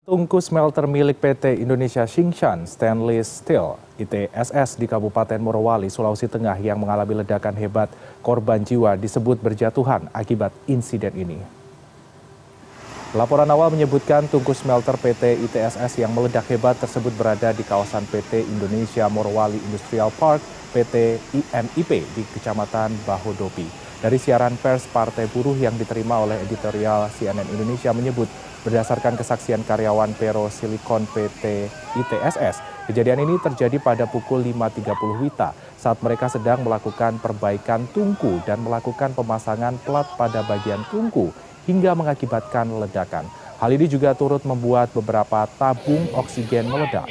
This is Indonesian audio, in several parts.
Tungku smelter milik PT Indonesia Tsingshan Stainless Steel (ITSS) di Kabupaten Morowali, Sulawesi Tengah yang mengalami ledakan hebat, korban jiwa disebut berjatuhan akibat insiden ini. Laporan awal menyebutkan tungku smelter PT ITSS yang meledak hebat tersebut berada di kawasan PT Indonesia Morowali Industrial Park PT IMIP di Kecamatan Bahodopi. Dari siaran pers Partai Buruh yang diterima oleh editorial CNN Indonesia menyebut, berdasarkan kesaksian karyawan Pero Silicon PT ITSS, kejadian ini terjadi pada pukul 5.30 WITA saat mereka sedang melakukan perbaikan tungku dan melakukan pemasangan plat pada bagian tungku hingga mengakibatkan ledakan. Hal ini juga turut membuat beberapa tabung oksigen meledak.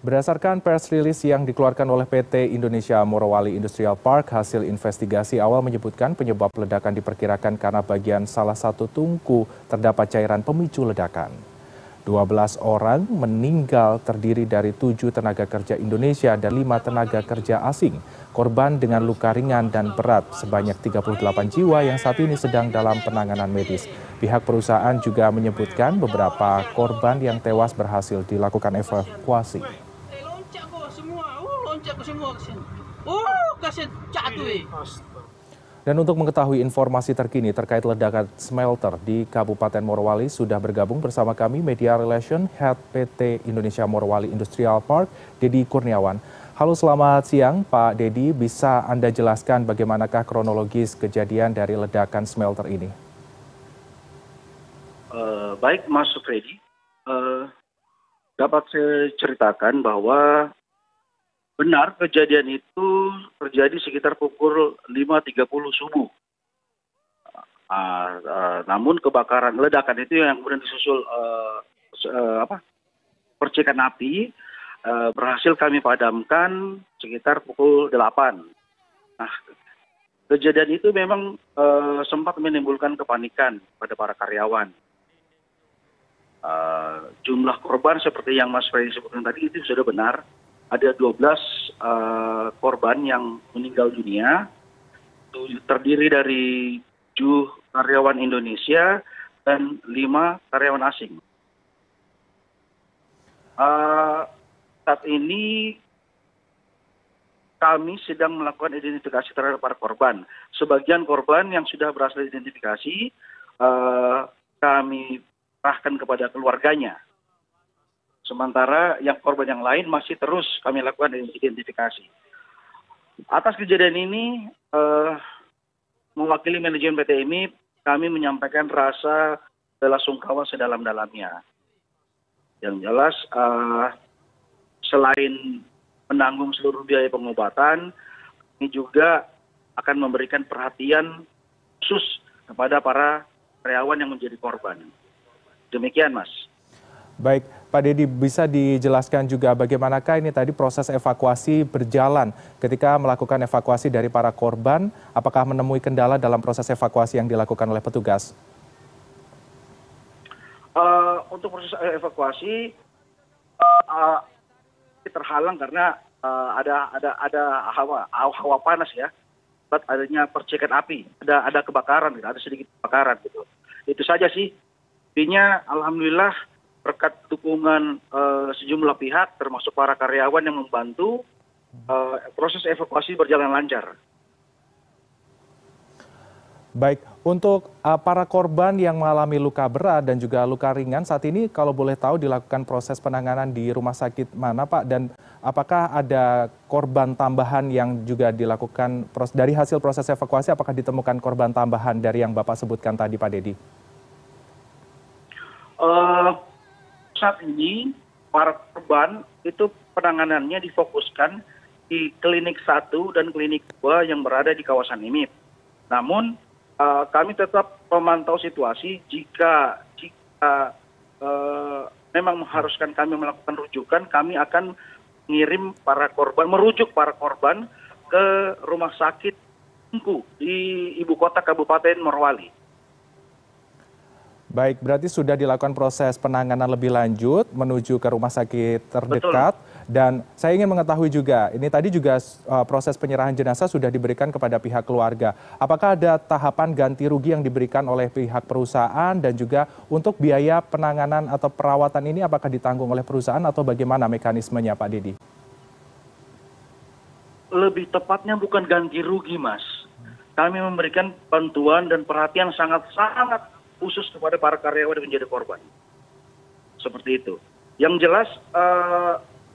Berdasarkan press release yang dikeluarkan oleh PT Indonesia Morowali Industrial Park, hasil investigasi awal menyebutkan penyebab ledakan diperkirakan karena bagian salah satu tungku terdapat cairan pemicu ledakan. 12 orang meninggal terdiri dari 7 tenaga kerja Indonesia dan 5 tenaga kerja asing. Korban dengan luka ringan dan berat sebanyak 38 jiwa yang saat ini sedang dalam penanganan medis. Pihak perusahaan juga menyebutkan beberapa korban yang tewas berhasil dilakukan evakuasi. Dan untuk mengetahui informasi terkini terkait ledakan smelter di Kabupaten Morowali, sudah bergabung bersama kami Media Relation Head PT Indonesia Morowali Industrial Park, Dedi Kurniawan. Halo, selamat siang Pak Dedi, bisa Anda jelaskan bagaimanakah kronologis kejadian dari ledakan smelter ini? Baik Mas Freddy, dapat saya ceritakan bahwa benar kejadian itu terjadi sekitar pukul 5.30 subuh. Namun kebakaran ledakan itu yang kemudian disusul percikan api berhasil kami padamkan sekitar pukul 8. Nah, kejadian itu memang sempat menimbulkan kepanikan pada para karyawan. Jumlah korban seperti yang Mas Freddy sebutkan tadi itu sudah benar. Ada 12 korban yang meninggal dunia, terdiri dari 7 karyawan Indonesia dan 5 karyawan asing. Saat ini kami sedang melakukan identifikasi terhadap para korban. Sebagian korban yang sudah berhasil diidentifikasi kami serahkan kepada keluarganya. Sementara yang korban yang lain masih terus kami lakukan identifikasi. Atas kejadian ini, mewakili manajemen PT IMIP, kami menyampaikan rasa bela sungkawa sedalam-dalamnya. Yang jelas, selain menanggung seluruh biaya pengobatan, kami juga akan memberikan perhatian khusus kepada para karyawan yang menjadi korban. Demikian, Mas. Baik, Pak Dedi, bisa dijelaskan juga bagaimanakah ini tadi proses evakuasi berjalan ketika melakukan evakuasi dari para korban, apakah menemui kendala dalam proses evakuasi yang dilakukan oleh petugas? Untuk proses evakuasi terhalang karena ada hawa panas ya, adanya percikan api, ada kebakaran, ada sedikit kebakaran gitu. Itu saja sih. Intinya, alhamdulillah, berkat dukungan sejumlah pihak, termasuk para karyawan yang membantu, proses evakuasi berjalan lancar. Baik, untuk para korban yang mengalami luka berat dan juga luka ringan, saat ini kalau boleh tahu dilakukan proses penanganan di rumah sakit mana, Pak? Dan apakah ada korban tambahan yang juga dilakukan dari hasil proses evakuasi, apakah ditemukan korban tambahan dari yang Bapak sebutkan tadi, Pak Dedi? Saat ini para korban itu penanganannya difokuskan di klinik 1 dan klinik 2 yang berada di kawasan IMIP. Namun kami tetap memantau situasi jika memang mengharuskan kami melakukan rujukan, kami akan merujuk para korban ke rumah sakit Tungku di ibu kota Kabupaten Morowali. Baik, berarti sudah dilakukan proses penanganan lebih lanjut menuju ke rumah sakit terdekat. Betul. Dan saya ingin mengetahui juga, ini tadi juga proses penyerahan jenazah sudah diberikan kepada pihak keluarga. Apakah ada tahapan ganti rugi yang diberikan oleh pihak perusahaan dan juga untuk biaya penanganan atau perawatan ini apakah ditanggung oleh perusahaan atau bagaimana mekanismenya Pak Dedi? Lebih tepatnya bukan ganti rugi, Mas. Kami memberikan bantuan dan perhatian sangat-sangat khusus kepada para karyawan yang menjadi korban. Seperti itu. Yang jelas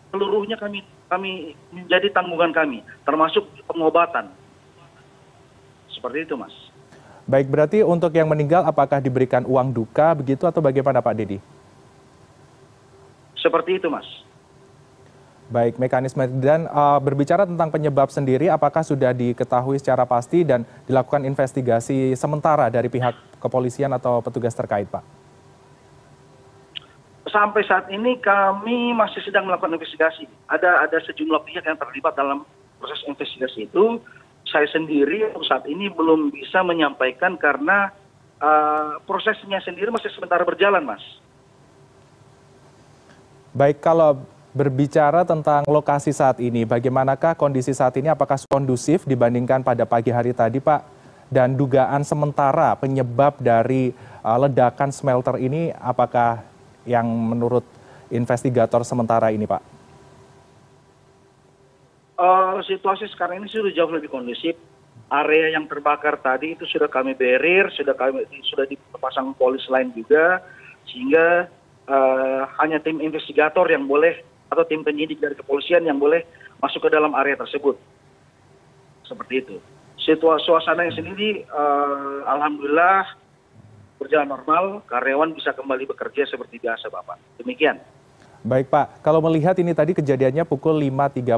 seluruhnya kami menjadi tanggungan kami, termasuk pengobatan. Seperti itu, Mas. Baik, berarti untuk yang meninggal apakah diberikan uang duka begitu atau bagaimana Pak Dedi? Seperti itu, Mas. Baik, mekanisme dan berbicara tentang penyebab sendiri, apakah sudah diketahui secara pasti dan dilakukan investigasi sementara dari pihak kepolisian atau petugas terkait, Pak? Sampai saat ini kami masih sedang melakukan investigasi. Ada sejumlah pihak yang terlibat dalam proses investigasi itu. Saya sendiri saat ini belum bisa menyampaikan karena prosesnya sendiri masih sementara berjalan, Mas. Baik, kalau berbicara tentang lokasi saat ini, bagaimanakah kondisi saat ini? Apakah kondusif dibandingkan pada pagi hari tadi, Pak? Dan dugaan sementara penyebab dari ledakan smelter ini, apakah yang menurut investigator sementara ini, Pak? Situasi sekarang ini sudah jauh lebih kondusif. Area yang terbakar tadi itu sudah kami berir, sudah dipasang polis lain juga, sehingga hanya tim investigator yang boleh atau tim penyidik dari kepolisian yang boleh masuk ke dalam area tersebut. Seperti itu. Suasananya sendiri, alhamdulillah berjalan normal, karyawan bisa kembali bekerja seperti biasa, Bapak. Demikian. Baik, Pak. Kalau melihat ini tadi kejadiannya pukul 5.30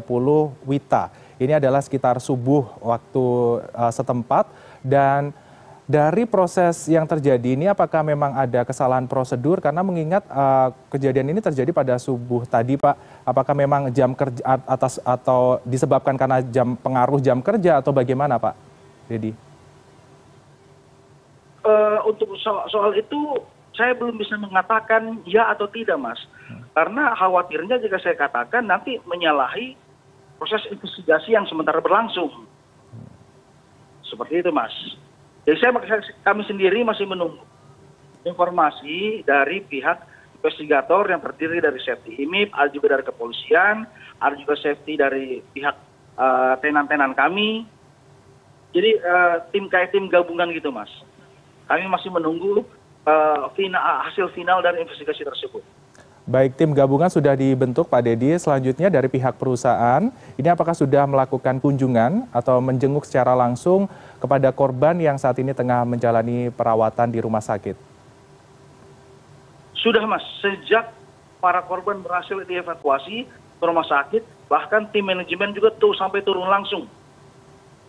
WITA. Ini adalah sekitar subuh waktu setempat. Dan dari proses yang terjadi ini apakah memang ada kesalahan prosedur? Karena mengingat kejadian ini terjadi pada subuh tadi, Pak. Apakah memang jam kerja atau disebabkan karena pengaruh jam kerja atau bagaimana, Pak Dedi? Untuk soal itu saya belum bisa mengatakan ya atau tidak, Mas. Karena khawatirnya jika saya katakan nanti menyalahi proses investigasi yang sementara berlangsung. Seperti itu, Mas. Jadi kami sendiri masih menunggu informasi dari pihak investigator yang terdiri dari safety IMIP, ada juga dari kepolisian, ada juga safety dari pihak tenan-tenan kami. Jadi tim gabungan gitu, Mas. Kami masih menunggu hasil final dari investigasi tersebut. Baik, tim gabungan sudah dibentuk, Pak Dedi. Selanjutnya dari pihak perusahaan, ini apakah sudah melakukan kunjungan atau menjenguk secara langsung kepada korban yang saat ini tengah menjalani perawatan di rumah sakit? Sudah, Mas. Sejak para korban berhasil dievakuasi ke rumah sakit, bahkan tim manajemen juga sampai turun langsung.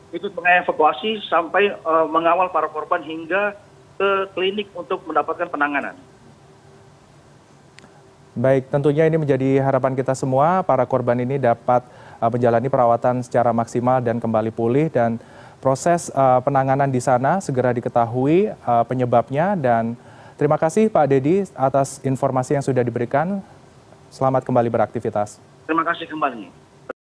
Itu mengevakuasi sampai mengawal para korban hingga ke klinik untuk mendapatkan penanganan. Baik, tentunya ini menjadi harapan kita semua, para korban ini dapat menjalani perawatan secara maksimal dan kembali pulih, dan proses penanganan di sana segera diketahui penyebabnya. Dan terima kasih Pak Dedi atas informasi yang sudah diberikan. Selamat kembali beraktivitas. Terima kasih kembali.